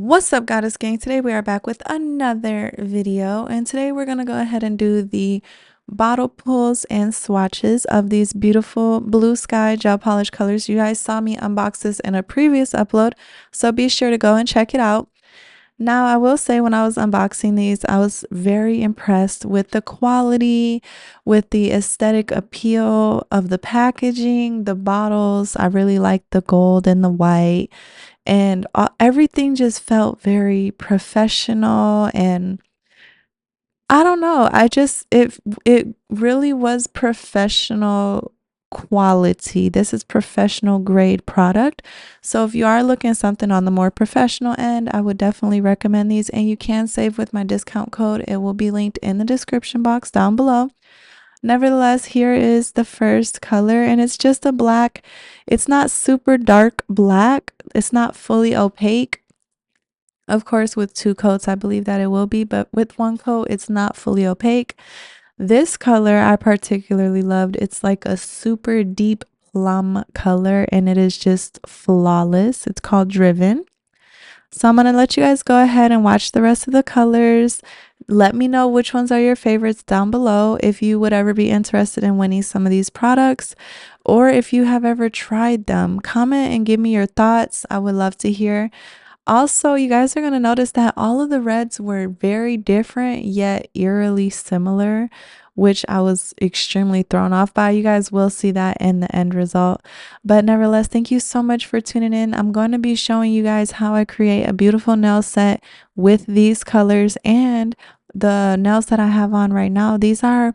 What's up, Goddess Gang? Today we are back with another video, and today we're going to go ahead and do the bottle pulls and swatches of these beautiful blue sky gel polish colors. You guys saw me unbox this in a previous upload, so be sure to go and check it out. Now, I will say when I was unboxing these, I was very impressed with the quality, with the aesthetic appeal of the packaging, the bottles. I really liked the gold and the white, and everything just felt very professional. And I don't know, it really was professional quality. This is professional grade product. So if you are looking something on the more professional end, I would definitely recommend these, and you can save with my discount code. It will be linked in the description box down below. Nevertheless, here is the first color, and it's just a black. It's not super dark black. It's not fully opaque. Of course, with two coats, I believe that it will be, but with one coat, it's not fully opaque. This color I particularly loved. It's like a super deep plum color, and it is just flawless. It's called Driven. So I'm going to let you guys go ahead and watch the rest of the colors. Let me know which ones are your favorites down below, if you would ever be interested in winning some of these products, or if you have ever tried them. Comment and give me your thoughts. I would love to hear. Also, you guys are going to notice that all of the reds were very different yet eerily similar, which I was extremely thrown off by. You guys will see that in the end result. But nevertheless, thank you so much for tuning in. I'm going to be showing you guys how I create a beautiful nail set with these colors and the nails that I have on right now. These are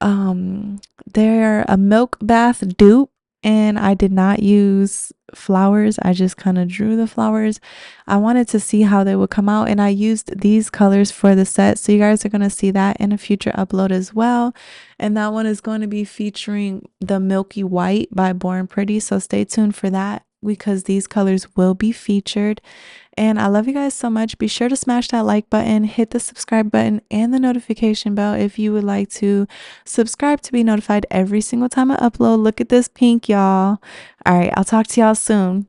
they're a milk bath dupe, and I did not use flowers. I just kind of drew the flowers. I wanted to see how they would come out, and I used these colors for the set, so you guys are going to see that in a future upload as well. And that one is going to be featuring the Milky White by Born Pretty, so stay tuned for that because these colors will be featured. And I love you guys so much. Be sure to smash that like button, hit the subscribe button and the notification bell if you would like to subscribe to be notified every single time I upload. Look at this pink, y'all. All right, I'll talk to y'all soon.